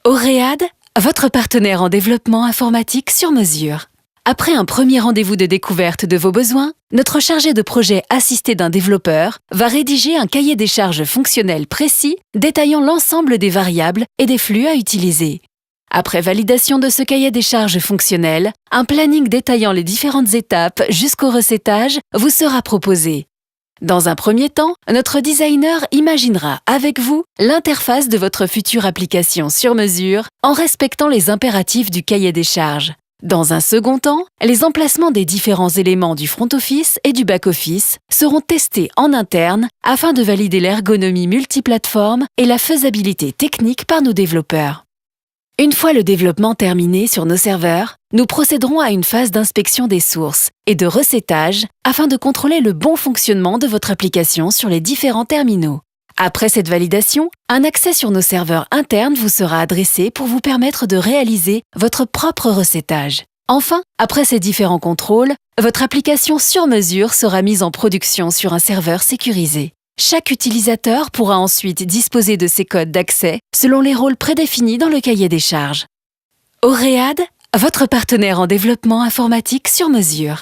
Oréad, votre partenaire en développement informatique sur mesure. Après un premier rendez-vous de découverte de vos besoins, notre chargé de projet assisté d'un développeur va rédiger un cahier des charges fonctionnel précis détaillant l'ensemble des variables et des flux à utiliser. Après validation de ce cahier des charges fonctionnel, un planning détaillant les différentes étapes jusqu'au recettage vous sera proposé. Dans un premier temps, notre designer imaginera avec vous l'interface de votre future application sur mesure en respectant les impératifs du cahier des charges. Dans un second temps, les emplacements des différents éléments du front office et du back office seront testés en interne afin de valider l'ergonomie multiplateforme et la faisabilité technique par nos développeurs. Une fois le développement terminé sur nos serveurs, nous procéderons à une phase d'inspection des sources et de recettage afin de contrôler le bon fonctionnement de votre application sur les différents terminaux. Après cette validation, un accès sur nos serveurs internes vous sera adressé pour vous permettre de réaliser votre propre recettage. Enfin, après ces différents contrôles, votre application sur mesure sera mise en production sur un serveur sécurisé. Chaque utilisateur pourra ensuite disposer de ses codes d'accès selon les rôles prédéfinis dans le cahier des charges. Oréad, votre partenaire en développement informatique sur mesure.